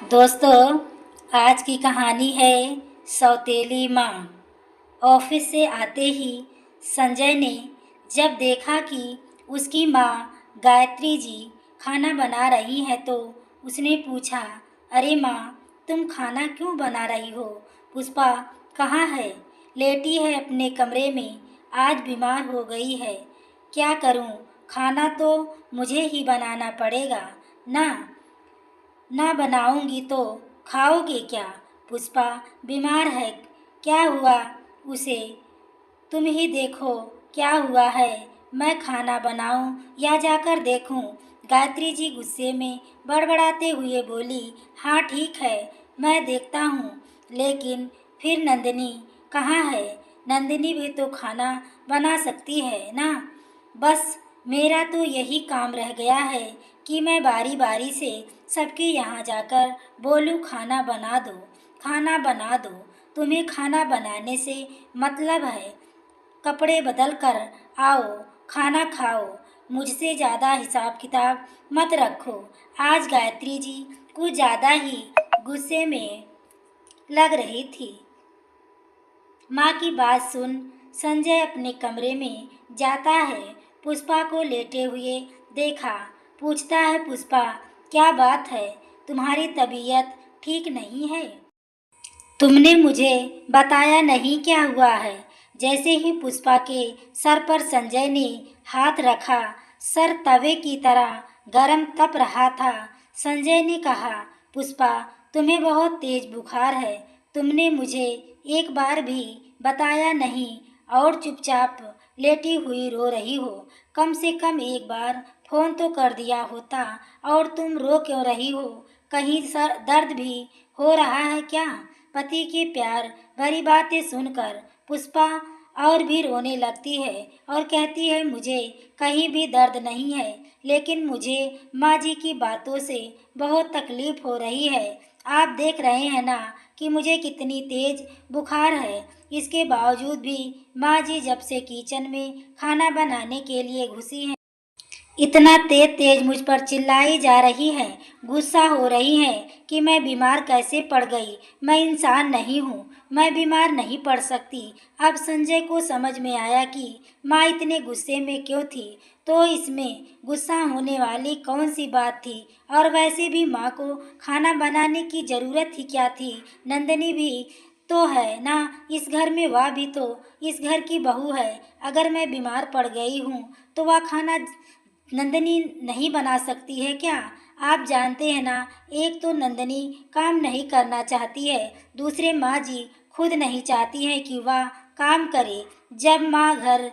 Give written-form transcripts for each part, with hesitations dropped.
दोस्तों, आज की कहानी है सौतेली माँ। ऑफिस से आते ही संजय ने जब देखा कि उसकी माँ गायत्री जी खाना बना रही हैं तो उसने पूछा, अरे माँ, तुम खाना क्यों बना रही हो? पुष्पा कहाँ है? लेटी है अपने कमरे में, आज बीमार हो गई है। क्या करूँ? खाना तो मुझे ही बनाना पड़ेगा ना। ना बनाऊंगी तो खाओगे क्या? पुष्पा बीमार है, क्या हुआ उसे? तुम ही देखो क्या हुआ है। मैं खाना बनाऊं या जाकर देखूं? गायत्री जी गुस्से में बड़बड़ाते हुए बोली, हाँ ठीक है, मैं देखता हूँ। लेकिन फिर नंदिनी कहाँ है? नंदिनी भी तो खाना बना सकती है ना। बस मेरा तो यही काम रह गया है कि मैं बारी बारी से सबके यहाँ जाकर बोलूं, खाना बना दो, खाना बना दो। तुम्हें खाना बनाने से मतलब है, कपड़े बदल कर आओ, खाना खाओ। मुझसे ज़्यादा हिसाब किताब मत रखो। आज गायत्री जी कुछ ज़्यादा ही गुस्से में लग रही थी। माँ की बात सुन संजय अपने कमरे में जाता है। पुष्पा को लेटे हुए देखा। पूछता है, पुष्पा क्या बात है? तुम्हारी तबीयत ठीक नहीं है? तुमने मुझे बताया नहीं क्या हुआ है? जैसे ही पुष्पा के सर पर संजय ने हाथ रखा, सर तवे की तरह गरम तप रहा था। संजय ने कहा, पुष्पा तुम्हें बहुत तेज बुखार है। तुमने मुझे एक बार भी बताया नहीं और चुपचाप लेटी हुई रो रही हो। कम से कम एक बार फोन तो कर दिया होता। और तुम रो क्यों रही हो? कहीं सर दर्द भी हो रहा है क्या? पति की प्यार भरी बातें सुनकर पुष्पा और भी रोने लगती है और कहती है, मुझे कहीं भी दर्द नहीं है, लेकिन मुझे माँ जी की बातों से बहुत तकलीफ हो रही है। आप देख रहे हैं ना कि मुझे कितनी तेज बुखार है। इसके बावजूद भी माँ जी जब से किचन में खाना बनाने के लिए घुसी हैं, इतना तेज तेज मुझ पर चिल्लाई जा रही है, गुस्सा हो रही है कि मैं बीमार कैसे पड़ गई। मैं इंसान नहीं हूँ, मैं बीमार नहीं पड़ सकती। अब संजय को समझ में आया कि माँ इतने गुस्से में क्यों थी। तो इसमें गुस्सा होने वाली कौन सी बात थी? और वैसे भी माँ को खाना बनाने की ज़रूरत ही क्या थी? नंदिनी भी तो है ना इस घर में, वह भी तो इस घर की बहू है। अगर मैं बीमार पड़ गई हूँ तो वह खाना नंदनी नहीं बना सकती है क्या? आप जानते हैं ना, एक तो नंदनी काम नहीं करना चाहती है, दूसरे माँ जी खुद नहीं चाहती हैं कि वह काम करे। जब माँ घर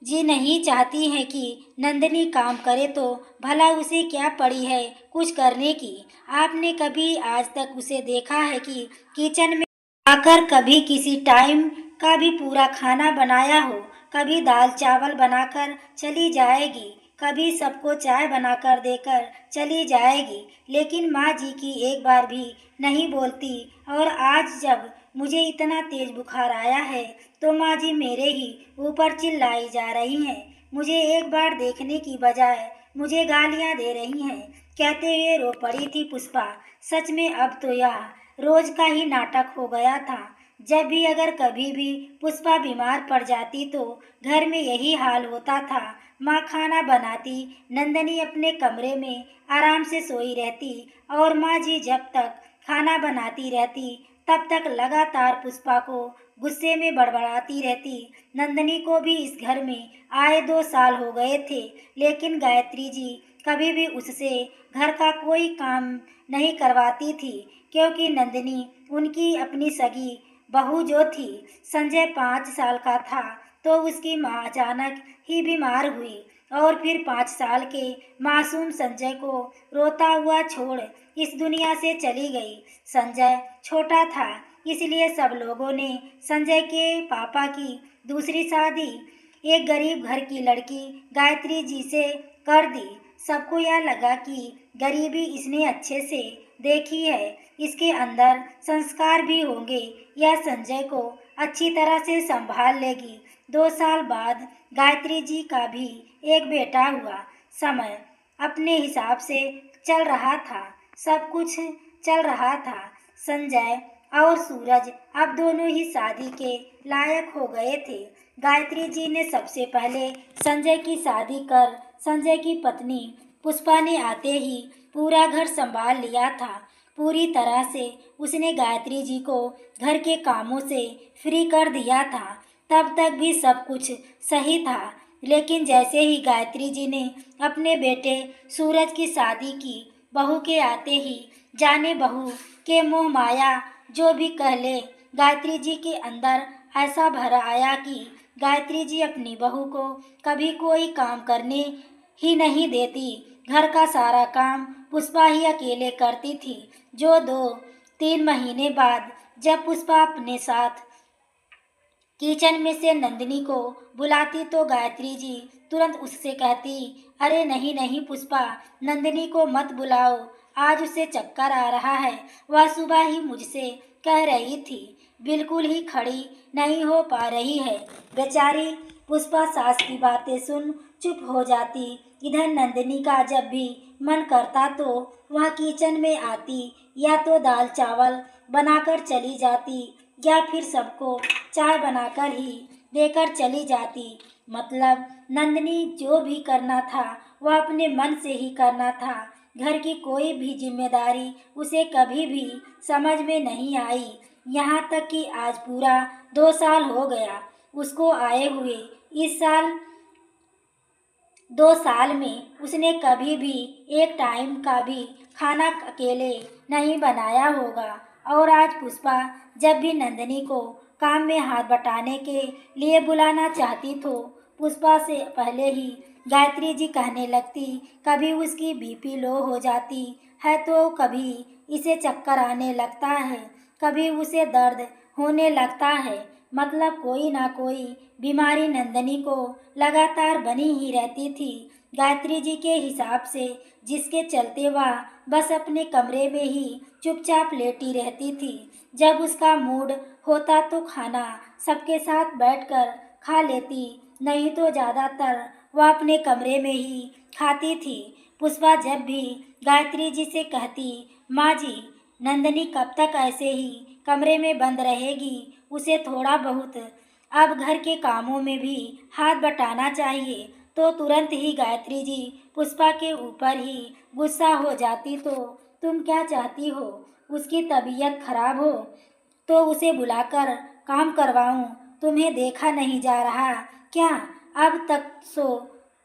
जी नहीं चाहती हैं कि नंदनी काम करे तो भला उसे क्या पड़ी है कुछ करने की? आपने कभी आज तक उसे देखा है कि किचन में आकर कभी किसी टाइम का भी पूरा खाना बनाया हो? कभी दाल चावल बनाकर चली जाएगी, कभी सबको चाय बनाकर देकर चली जाएगी, लेकिन माँ जी की एक बार भी नहीं बोलती। और आज जब मुझे इतना तेज बुखार आया है तो माँ जी मेरे ही ऊपर चिल्लाई जा रही हैं। मुझे एक बार देखने की बजाय मुझे गालियाँ दे रही हैं। कहते हुए रो पड़ी थी पुष्पा। सच में अब तो यह रोज का ही नाटक हो गया था। जब भी अगर कभी भी पुष्पा बीमार पड़ जाती तो घर में यही हाल होता था। माँ खाना बनाती, नंदनी अपने कमरे में आराम से सोई रहती और माँ जी जब तक खाना बनाती रहती तब तक लगातार पुष्पा को गुस्से में बड़बड़ाती रहती। नंदनी को भी इस घर में आए 2 साल हो गए थे, लेकिन गायत्री जी कभी भी उससे घर का कोई काम नहीं करवाती थी, क्योंकि नंदिनी उनकी अपनी सगी बहू जो थी। संजय 5 साल का था तो उसकी माँ अचानक ही बीमार हुई और फिर 5 साल के मासूम संजय को रोता हुआ छोड़ इस दुनिया से चली गई। संजय छोटा था, इसलिए सब लोगों ने संजय के पापा की दूसरी शादी एक गरीब घर की लड़की गायत्री जी से कर दी। सबको यह लगा कि गरीबी इसने अच्छे से देखी है, इसके अंदर संस्कार भी होंगे, यह संजय को अच्छी तरह से संभाल लेगी। 2 साल बाद गायत्री जी का भी एक बेटा हुआ। समय अपने हिसाब से चल रहा था, सब कुछ चल रहा था। संजय और सूरज अब दोनों ही शादी के लायक हो गए थे। गायत्री जी ने सबसे पहले संजय की शादी कर संजय की पत्नी पुष्पा ने आते ही पूरा घर संभाल लिया था। पूरी तरह से उसने गायत्री जी को घर के कामों से फ्री कर दिया था। तब तक भी सब कुछ सही था, लेकिन जैसे ही गायत्री जी ने अपने बेटे सूरज की शादी की, बहू के आते ही जाने बहू के मोह माया जो भी कह ले, गायत्री जी के अंदर ऐसा भर आया कि गायत्री जी अपनी बहू को कभी कोई काम करने ही नहीं देती। घर का सारा काम पुष्पा ही अकेले करती थी। जो 2-3 महीने बाद जब पुष्पा अपने साथ किचन में से नंदिनी को बुलाती तो गायत्री जी तुरंत उससे कहती, अरे नहीं नहीं पुष्पा, नंदिनी को मत बुलाओ, आज उसे चक्कर आ रहा है। वह सुबह ही मुझसे कह रही थी, बिल्कुल ही खड़ी नहीं हो पा रही है। बेचारी पुष्पा सास की बातें सुन चुप हो जाती। इधर नंदिनी का जब भी मन करता तो वह किचन में आती, या तो दाल चावल बनाकर चली जाती या फिर सबको चाय बनाकर ही देकर चली जाती। मतलब नंदिनी जो भी करना था वह अपने मन से ही करना था। घर की कोई भी जिम्मेदारी उसे कभी भी समझ में नहीं आई। यहाँ तक कि आज पूरा 2 साल हो गया उसको आए हुए। इस 2 साल में उसने कभी भी एक टाइम का भी खाना अकेले नहीं बनाया होगा। और आज पुष्पा जब भी नंदिनी को काम में हाथ बटाने के लिए बुलाना चाहती तो पुष्पा से पहले ही गायत्री जी कहने लगती, कभी उसकी बीपी लो हो जाती है तो कभी इसे चक्कर आने लगता है, कभी उसे दर्द होने लगता है। मतलब कोई ना कोई बीमारी नंदिनी को लगातार बनी ही रहती थी। गायत्री जी के हिसाब से, जिसके चलते वह बस अपने कमरे में ही चुपचाप लेटी रहती थी। जब उसका मूड होता तो खाना सबके साथ बैठकर खा लेती, नहीं तो ज़्यादातर वह अपने कमरे में ही खाती थी। पुष्पा जब भी गायत्री जी से कहती, माँ जी, नंदिनी कब तक ऐसे ही कमरे में बंद रहेगी, उसे थोड़ा बहुत अब घर के कामों में भी हाथ बटाना चाहिए, तो तुरंत ही गायत्री जी पुष्पा के ऊपर ही गुस्सा हो जाती। तो तुम क्या चाहती हो, उसकी तबीयत खराब हो तो उसे बुलाकर काम करवाऊं? तुम्हें देखा नहीं जा रहा क्या? अब तक सो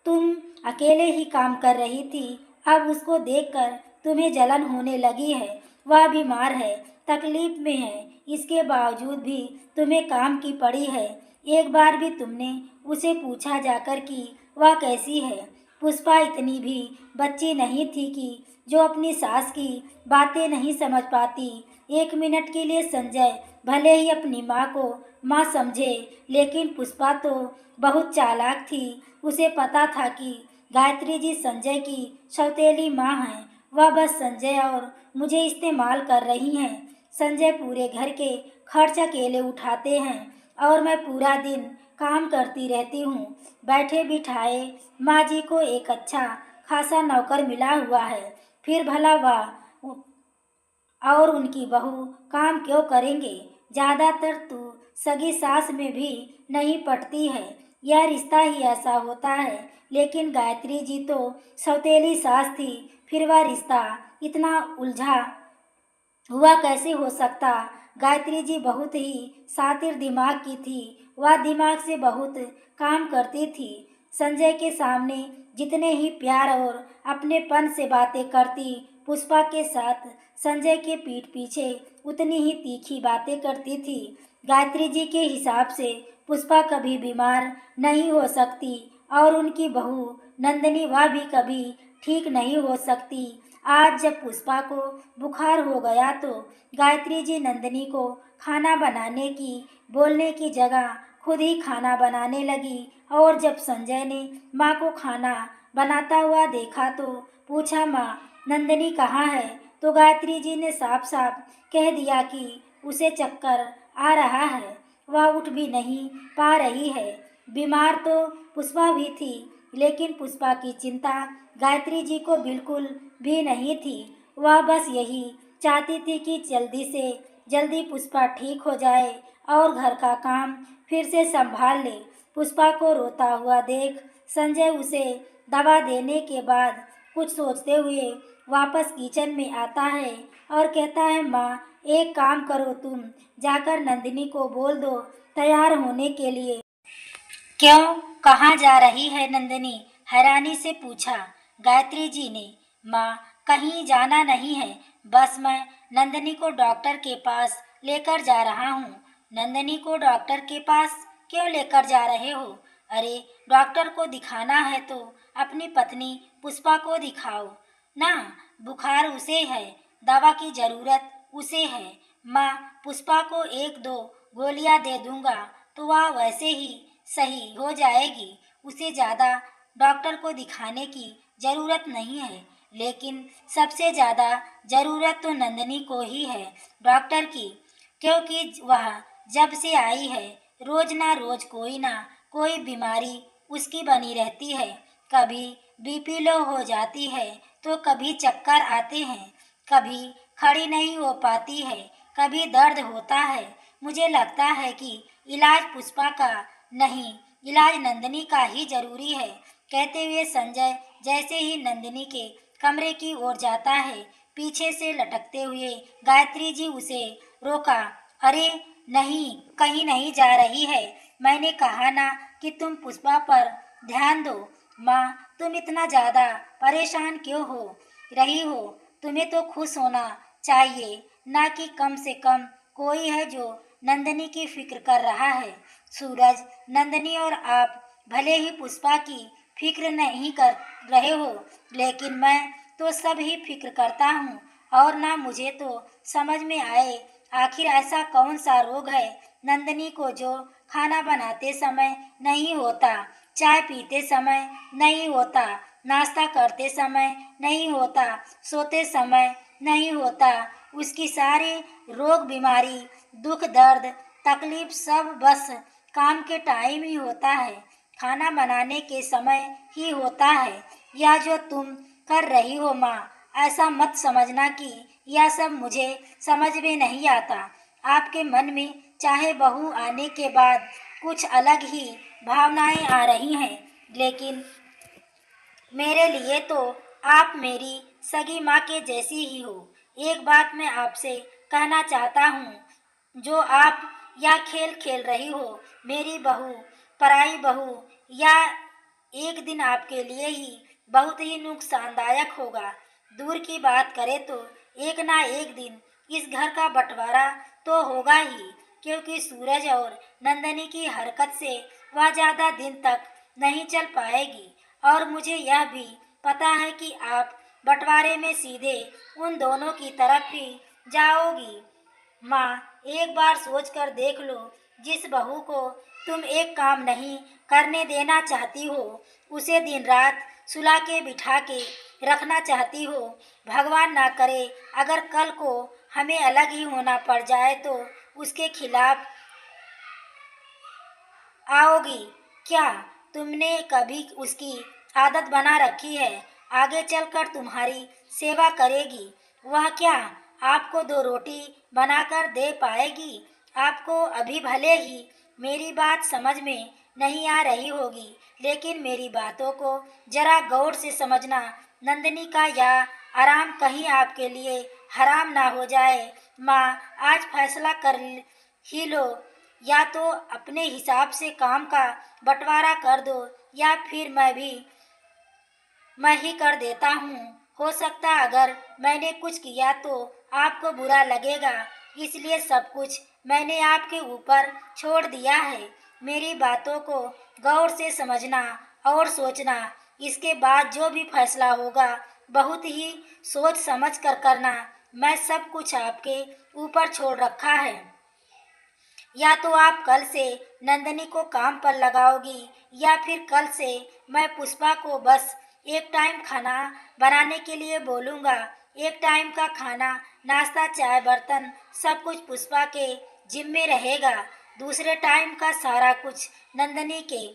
तुम अकेले ही काम कर रही थी, अब उसको देखकर तुम्हें जलन होने लगी है। वह बीमार है, तकलीफ में है, इसके बावजूद भी तुम्हें काम की पड़ी है। एक बार भी तुमने उसे पूछा जाकर कि वह कैसी है? पुष्पा इतनी भी बच्ची नहीं थी कि जो अपनी सास की बातें नहीं समझ पाती। 1 मिनट के लिए संजय भले ही अपनी माँ को माँ समझे, लेकिन पुष्पा तो बहुत चालाक थी। उसे पता था कि गायत्री जी संजय की सौतेली माँ हैं। वह बस संजय और मुझे इस्तेमाल कर रही हैं। संजय पूरे घर के खर्च अकेले उठाते हैं और मैं पूरा दिन काम करती रहती हूँ। बैठे बिठाए माँ जी को एक अच्छा खासा नौकर मिला हुआ है, फिर भला वह और उनकी बहू काम क्यों करेंगे? ज़्यादातर तो सगी सास में भी नहीं पटती है। यह रिश्ता ही ऐसा होता है। लेकिन गायत्री जी तो सौतेली सास थी, फिर वह रिश्ता इतना उलझा हुआ कैसे हो सकता? गायत्री जी बहुत ही शातिर दिमाग की थी। वह दिमाग से बहुत काम करती थी। संजय के सामने जितने ही प्यार और अपनेपन से बातें करती, पुष्पा के साथ संजय के पीठ पीछे उतनी ही तीखी बातें करती थी। गायत्री जी के हिसाब से पुष्पा कभी बीमार नहीं हो सकती और उनकी बहू नंदिनी वह भी कभी ठीक नहीं हो सकती। आज जब पुष्पा को बुखार हो गया तो गायत्री जी नंदिनी को खाना बनाने की बोलने की जगह खुद ही खाना बनाने लगी। और जब संजय ने माँ को खाना बनाता हुआ देखा तो पूछा, माँ, नंदिनी कहाँ है? तो गायत्री जी ने साफ साफ कह दिया कि उसे चक्कर आ रहा है, वह उठ भी नहीं पा रही है। बीमार तो पुष्पा भी थी, लेकिन पुष्पा की चिंता गायत्री जी को बिल्कुल भी नहीं थी। वह बस यही चाहती थी कि जल्दी से जल्दी पुष्पा ठीक हो जाए और घर का काम फिर से संभाल ले। पुष्पा को रोता हुआ देख संजय उसे दवा देने के बाद कुछ सोचते हुए वापस किचन में आता है और कहता है, माँ एक काम करो, तुम जाकर नंदिनी को बोल दो तैयार होने के लिए। क्यों, कहाँ जा रही है नंदिनी? हैरानी से पूछा गायत्री जी ने। माँ, कहीं जाना नहीं है, बस मैं नंदिनी को डॉक्टर के पास लेकर जा रहा हूँ। नंदिनी को डॉक्टर के पास क्यों लेकर जा रहे हो? अरे, डॉक्टर को दिखाना है तो अपनी पत्नी पुष्पा को दिखाओ ना। बुखार उसे है, दवा की जरूरत उसे है। माँ, पुष्पा को एक दो गोलियां दे दूंगा तो वह वैसे ही सही हो जाएगी। उसे ज़्यादा डॉक्टर को दिखाने की ज़रूरत नहीं है, लेकिन सबसे ज़्यादा ज़रूरत तो नंदिनी को ही है डॉक्टर की, क्योंकि वह जब से आई है रोज ना कोई बीमारी उसकी बनी रहती है। कभी बीपी लो हो जाती है तो कभी चक्कर आते हैं, कभी खड़ी नहीं हो पाती है, कभी दर्द होता है। मुझे लगता है कि इलाज पुष्पा का नहीं, इलाज नंदिनी का ही जरूरी है। कहते हुए संजय जैसे ही नंदिनी के कमरे की ओर जाता है, पीछे से लटकते हुए गायत्री जी उसे रोका। अरे नहीं, कहीं नहीं जा रही है। मैंने कहा ना कि तुम पुष्पा पर ध्यान दो। माँ, तुम इतना ज़्यादा परेशान क्यों हो रही हो? तुम्हें तो खुश होना चाहिए ना कि कम से कम कोई है जो नंदिनी की फिक्र कर रहा है। सूरज, नंदिनी और आप भले ही पुष्पा की फिक्र नहीं कर रहे हो, लेकिन मैं तो सब ही फिक्र करता हूँ। और ना मुझे तो समझ में आए आखिर ऐसा कौन सा रोग है नंदिनी को जो खाना बनाते समय नहीं होता, चाय पीते समय नहीं होता, नाश्ता करते समय नहीं होता, सोते समय नहीं होता। उसकी सारी रोग बीमारी, दुख दर्द, तकलीफ सब बस काम के टाइम ही होता है, खाना बनाने के समय ही होता है। यह जो तुम कर रही हो माँ, ऐसा मत समझना कि यह सब मुझे समझ में नहीं आता। आपके मन में चाहे बहू आने के बाद कुछ अलग ही भावनाएं आ रही हैं, लेकिन मेरे लिए तो आप मेरी सगी माँ के जैसी ही हो। एक बात मैं आपसे कहना चाहता हूँ, जो आप या खेल खेल रही हो, मेरी बहू पराई बहू, या एक दिन आपके लिए ही बहुत ही नुकसानदायक होगा। दूर की बात करें तो एक ना एक दिन इस घर का बंटवारा तो होगा ही, क्योंकि सूरज और नंदनी की हरकत से वह ज़्यादा दिन तक नहीं चल पाएगी। और मुझे यह भी पता है कि आप बंटवारे में सीधे उन दोनों की तरफ ही जाओगी। माँ, एक बार सोच कर देख लो, जिस बहू को तुम एक काम नहीं करने देना चाहती हो, उसे दिन रात सुला के बिठा के रखना चाहती हो। भगवान ना करे अगर कल को हमें अलग ही होना पड़ जाए तो उसके खिलाफ आओगी क्या? तुमने कभी उसकी आदत बना रखी है, आगे चलकर तुम्हारी सेवा करेगी। वह क्या आपको दो रोटी बनाकर दे पाएगी? आपको अभी भले ही मेरी बात समझ में नहीं आ रही होगी, लेकिन मेरी बातों को जरा गौर से समझना। नंदिनी का यह आराम कहीं आपके लिए हराम ना हो जाए। माँ, आज फैसला कर ही लो, या तो अपने हिसाब से काम का बंटवारा कर दो, या फिर मैं ही कर देता हूँ। हो सकता अगर मैंने कुछ किया तो आपको बुरा लगेगा, इसलिए सब कुछ मैंने आपके ऊपर छोड़ दिया है। मेरी बातों को गौर से समझना और सोचना, इसके बाद जो भी फैसला होगा बहुत ही सोच समझ कर करना। मैं सब कुछ आपके ऊपर छोड़ रखा है। या तो आप कल से नंदनी को काम पर लगाओगी, या फिर कल से मैं पुष्पा को बस एक टाइम खाना बनाने के लिए बोलूँगा। एक टाइम का खाना, नाश्ता, चाय, बर्तन सब कुछ पुष्पा के जिम्मे रहेगा। दूसरे टाइम का सारा कुछ नंदनी के।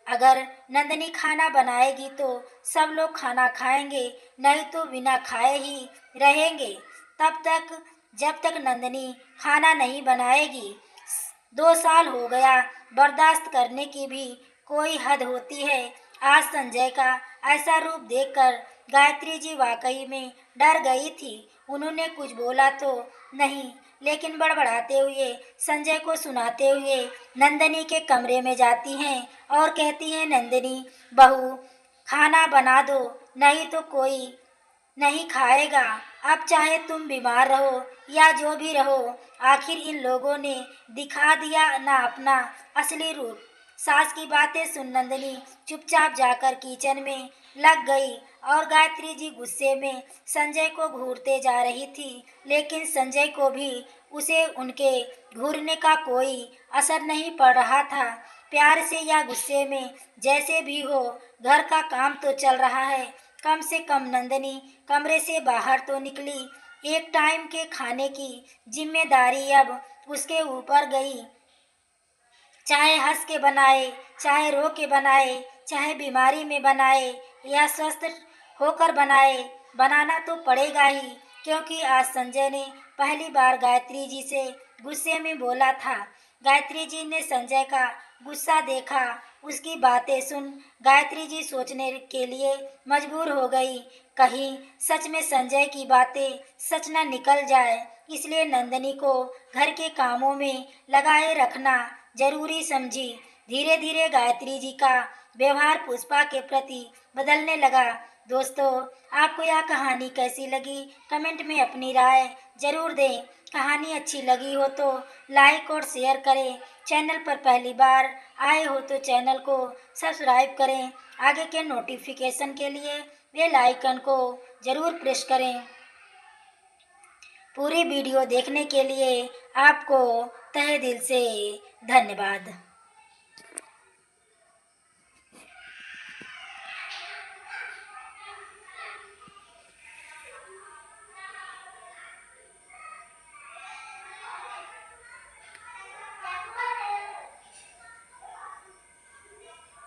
अगर नंदिनी खाना बनाएगी तो सब लोग खाना खाएंगे, नहीं तो बिना खाए ही रहेंगे। तब तक जब तक नंदिनी खाना नहीं बनाएगी। 2 साल हो गया, बर्दाश्त करने की भी कोई हद होती है। आज संजय का ऐसा रूप देखकर गायत्री जी वाकई में डर गई थी। उन्होंने कुछ बोला तो नहीं, लेकिन बड़बड़ाते हुए संजय को सुनाते हुए नंदिनी के कमरे में जाती हैं और कहती हैं, नंदिनी बहू, खाना बना दो, नहीं तो कोई नहीं खाएगा। अब चाहे तुम बीमार रहो या जो भी रहो, आखिर इन लोगों ने दिखा दिया ना अपना असली रूप। सास की बातें सुन नंदिनी चुपचाप जाकर किचन में लग गई और गायत्री जी गुस्से में संजय को घूरते जा रही थी, लेकिन संजय को भी उसे उनके घूरने का कोई असर नहीं पड़ रहा था। प्यार से या गुस्से में, जैसे भी हो, घर का काम तो चल रहा है। कम से कम नंदिनी कमरे से बाहर तो निकली। एक टाइम के खाने की जिम्मेदारी अब उसके ऊपर गई। चाहे हंस के बनाए, चाहे रो के बनाए, चाहे बीमारी में बनाए या स्वस्थ होकर बनाए, बनाना तो पड़ेगा ही। क्योंकि आज संजय ने पहली बार गायत्री जी से गुस्से में बोला था। गायत्री जी ने संजय का गुस्सा देखा, उसकी बातें सुन गायत्री जी सोचने के लिए मजबूर हो गई, कहीं सच में संजय की बातें सच न निकल जाए। इसलिए नंदिनी को घर के कामों में लगाए रखना जरूरी समझी। धीरे धीरे गायत्री जी का व्यवहार पुष्पा के प्रति बदलने लगा। दोस्तों, आपको यह कहानी कैसी लगी? कमेंट में अपनी राय जरूर दें। कहानी अच्छी लगी हो तो लाइक और शेयर करें। चैनल पर पहली बार आए हो तो चैनल को सब्सक्राइब करें। आगे के नोटिफिकेशन के लिए बेल आइकन को जरूर प्रेस करें। पूरी वीडियो देखने के लिए आपको तहे दिल से धन्यवाद।